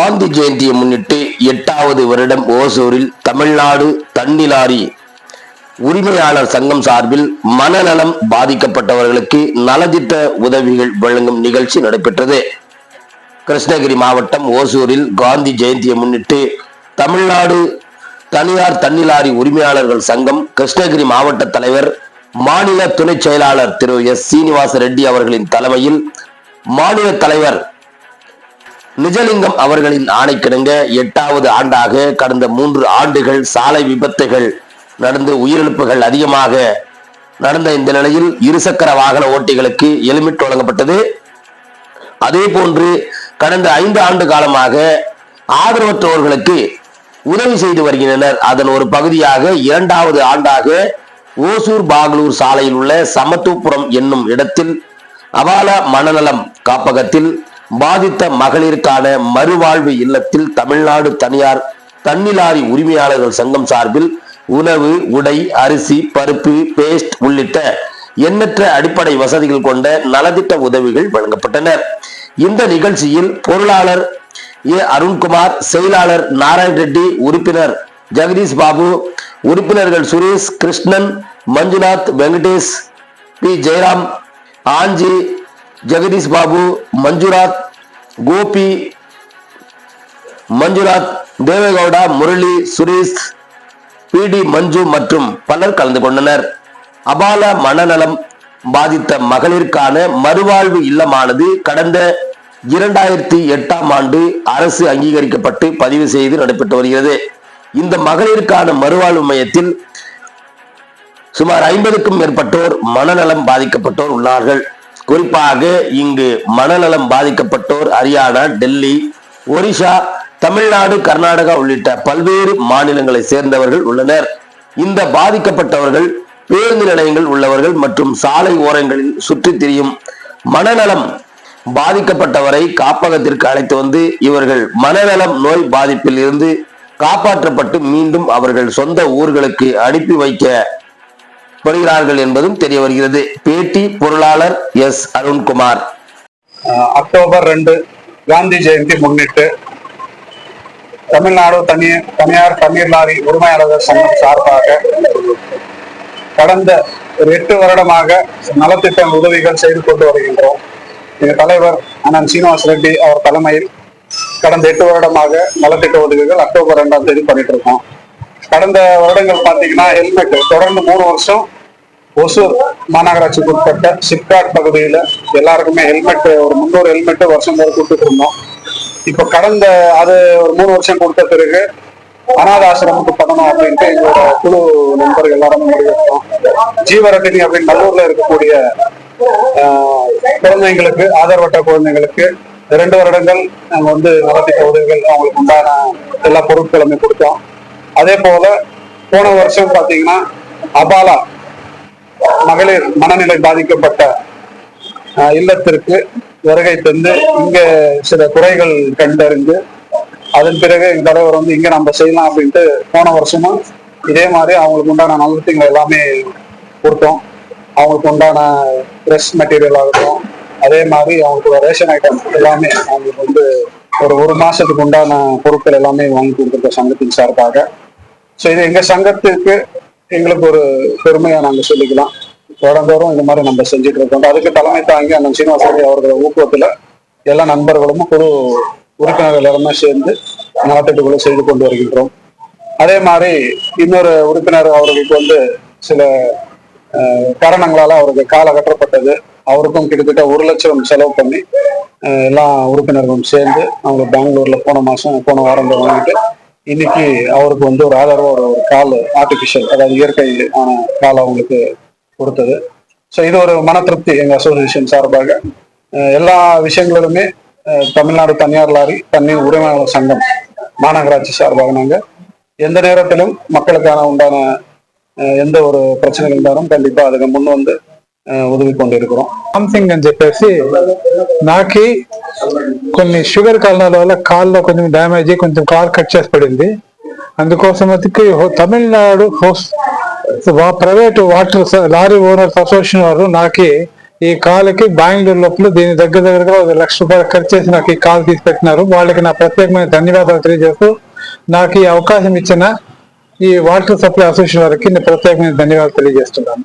காந்தி ஜெயந்தியை முன்னிட்டு 8வது வருடம் ஓசூரில் தமிழ்நாடு தண்ணி லாரி உரிமையாளர் சங்கம் சார்பில் மனநலம் பாதிக்கப்பட்டவர்களுக்கு நலத்திட்ட உதவிகள் வழங்கும் நிகழ்ச்சி நடைபெற்றது. கிருஷ்ணகிரி மாவட்டம் ஓசூரில் காந்தி ஜெயந்தியை முன்னிட்டு தமிழ்நாடு தனியார் தண்ணி லாரி உரிமையாளர்கள் சங்கம் கிருஷ்ணகிரி மாவட்ட தலைவர் மாநில துணை செயலாளர் திரு எஸ் சீனிவாச ரெட்டி அவர்களின் தலைமையில் மாநில தலைவர் நிஜலிங்கம் அவர்களின் ஆணைக்கிணங்க 8வது ஆண்டாக கடந்த 3 ஆண்டுகள் சாலை விபத்துகள் நடந்து உயிரிழப்புகள் அதிகமாக நடந்த இந்த நிலையில் இருசக்கர வாகன ஓட்டிகளுக்கு ஹெல்மெட் வழங்கப்பட்டது. அதே போன்று கடந்த 5 ஆண்டு காலமாக ஆதரவற்றவர்களுக்கு உதவி செய்து வருகின்றனர். அதன் ஒரு பகுதியாக 2வது ஆண்டாக ஓசூர் பாகலூர் சாலையில் உள்ள சமத்துவபுரம் என்னும் இடத்தில் அபால மனநலம் காப்பகத்தில் பாதித்த மகளிருக்கான மறுவாழ்வு இல்லத்தில் தமிழ்நாடு தனியார் தண்ணி லாரி உரிமையாளர்கள் சங்கம் சார்பில் உணவு, உடை, அரிசி, பருப்பு, பேஸ்ட் உள்ளிட்ட எண்ணற்ற அடிப்படை வசதிகள் கொண்ட நலத்திட்ட உதவிகள் வழங்கப்பட்டனர். இந்த நிகழ்ச்சியில் பொருளாளர் ஏ அருண்குமார், செயலாளர் நாராயண் ரெட்டி, உறுப்பினர் ஜெகதீஷ் பாபு, உறுப்பினர்கள் Suresh, Krishnan, Manjunath, Venkatesh, P Jayaram, Anji, Jagadish Babu, Manjunath, Gopi, Manjunath, Devegowda, Murali, Suresh, P D Manju மற்றும் பலர் கலந்து கொண்டனர். அபால மனநலம் பாதித்த மகளிருக்கான மறுவாழ்வு இல்லமானது கடந்த 2008ஆம் ஆண்டு அரசு அங்கீகரிக்கப்பட்டு பதிவு செய்து நடைபெற்று வருகிறது. இந்த மகளிருக்கான மறுவாழ்வு மையத்தில் சுமார் 50க்கும் மேற்பட்டோர் மனநலம் பாதிக்கப்பட்டோர் உள்ளார்கள். குறிப்பாக இங்கு மனநலம் பாதிக்கப்பட்டோர் ஹரியானா, டெல்லி, ஒரிசா, தமிழ்நாடு, கர்நாடகா உள்ளிட்ட பல்வேறு மாநிலங்களை சேர்ந்தவர்கள் உள்ளனர். இந்த பாதிக்கப்பட்டவர்கள் பேருந்து நிலையங்கள் உள்ளவர்கள் மற்றும் சாலை ஓரங்களில் சுற்றி திரியும் மனநலம் பாதிக்கப்பட்டவரை காப்பகத்திற்கு அழைத்து வந்து இவர்கள் மனநலம் நோய் பாதிப்பில் இருந்து காப்பாற்றப்பட்டு மீண்டும் அவர்கள் சொந்த ஊர்களுக்கு அனுப்பி வைக்கப்படுகிறார்கள் என்பதும் தெரிய வருகிறது. பேட்டி பொருளாளர் எஸ் அருண்குமார். அக்டோபர் 2 காந்தி ஜெயந்தி முன்னிட்டு தமிழ்நாடு தனியார் தண்ணீர் லாரி உரிமையாளர்கள் சங்கம் சார்பாக கடந்த 8 வருடமாக நலத்திட்ட உதவிகள் செய்து கொண்டு வருகின்றோம். எங்கள் தலைவர் அண்ணன் சீனிவாச ரெட்டி அவர் தலைமையில் கடந்த 8 வருடமாக நலத்திட்ட உதவிகள் அக்டோபர் 2ஆம் தேதி பண்ணிட்டு இருக்கோம். கடந்த வருடங்கள் பார்த்தீங்கன்னா ஹெல்மெட் தொடர்ந்து 3 வருஷம் ஒசூர் மாநகராட்சிக்கு உட்பட்ட சிப்காட் பகுதியில் எல்லாருக்குமே ஹெல்மெட் ஒரு 300 ஹெல்மெட் வருஷம் போது கொடுத்துட்டு இருந்தோம். இப்ப கடந்த அது ஒரு 3 வருஷம் கொடுத்த பிறகு அநாத ஆசிரமத்துக்கு பண்ணணும் அப்படின்ட்டு எங்களோட குழு நண்பர்கள் எல்லாருமே முடிவெடுத்தோம். ஜீவரத்தினி அப்படின்னு நல்லூர்ல இருக்கக்கூடிய குழந்தைங்களுக்கு, ஆதரவற்ற குழந்தைங்களுக்கு 2 வருடங்கள் நாங்க நலத்திட்ட உதவிகள் அவங்களுக்கு உண்டான எல்லா பொருட்களுமே கொடுத்தோம். அதே போல போன வருஷம் பாத்தீங்கன்னா அபாலா மகளிர் மனநிலை பாதிக்கப்பட்ட இல்லத்திற்கு வருகை தந்து இங்க சில குறைகள் கண்டறிந்து அதன் பிறகு எங்க தலைவர் இங்க நம்ம செய்யலாம் அப்படின்ட்டு போன வருஷமும் இதே மாதிரி அவங்களுக்கு உண்டான நலத்திட்டங்கள் எல்லாமே கொடுத்தோம். அவங்களுக்கு உண்டான ட்ரெஸ் மெட்டீரியல் ஆகட்டும், அதே மாதிரி அவங்களுக்கு ரேஷன் ஐட்டம் எல்லாமே அவங்களுக்கு ஒரு மாசத்துக்கு உண்டான பொருட்கள் எல்லாமே வாங்கி கொடுத்துருக்கோம் சங்கத்தின் சார்பாக. ஸோ இது எங்க சங்கத்துக்கு எங்களுக்கு ஒரு பெருமையா நாங்க சொல்லிக்கலாம். தொடர்ந்தோறும் இந்த மாதிரி நம்ம செஞ்சுட்டு இருக்கோம். அதுக்கு தலைமை தாங்கி அண்ணன் சீனிவாச அவர்களோட ஊக்குவத்துல எல்லா நண்பர்களும் குழு உறுப்பினர்கள் எல்லாருமே சேர்ந்து நலத்திட்டங்களை செய்து கொண்டு வருகின்றோம். அதே மாதிரி இன்னொரு உறுப்பினர் அவர்களுக்கு சில காரணங்களால அவருக்கு கால அகற்றப்பட்டது. அவருக்கும் கிட்டத்தட்ட 1 லட்சம் செலவு பண்ணி எல்லா உறுப்பினர்களும் சேர்ந்து அவங்க பெங்களூர்ல போன வாரம் வாங்கிட்டு இன்னைக்கு அவருக்கு ஒரு ஆதரவு ஒரு கால் ஆர்டிபிஷியல், அதாவது இயற்கை ஆன கால் அவங்களுக்கு கொடுத்தது. ஸோ இது ஒரு மன திருப்தி எங்க அசோசியேஷன் சார்பாக. எல்லா விஷயங்களிலுமே தமிழ்நாடு தனியார் லாரி தண்ணீர் உரிமையாளர் சங்கம் மாநகராட்சி சார்பாக நாங்கள் எந்த நேரத்திலும் மக்களுக்கான உண்டான எந்த ஒரு பிரச்சனைகள் இருந்தாலும் கண்டிப்பா அதுக்கு முன் ఉదవి కొண்டிరుக்கிறோம். సామ్థింగ్ అని చెప్పేసి నాకి కొన్ని షుగర్ కారణాల వల్ల కాల్లో కొంచెం డ్యామేజ్ అయ్యి కొంచెం కాల్ కట్ చేసి పడింది. అందుకోసం Tamil Nadu private water lorry owners association వారు నాకి ఈ కాలుకి బెంగళూరు లోపల దీని దగ్గరగా 1 లక్ష రూపాయలు ఖర్చు చేసి నాకు ఈ కాలు తీసి పెట్టినారు. వాళ్ళకి నా ప్రత్యేకమైన ధన్యవాదాలు తెలియజేస్తూ నాకు ఈ అవకాశం ఇచ్చిన ఈ వాటర్ సప్లై అసోసియేషన్ వారికి నేను ప్రత్యేకమైన ధన్యవాదాలు తెలియజేస్తున్నాను.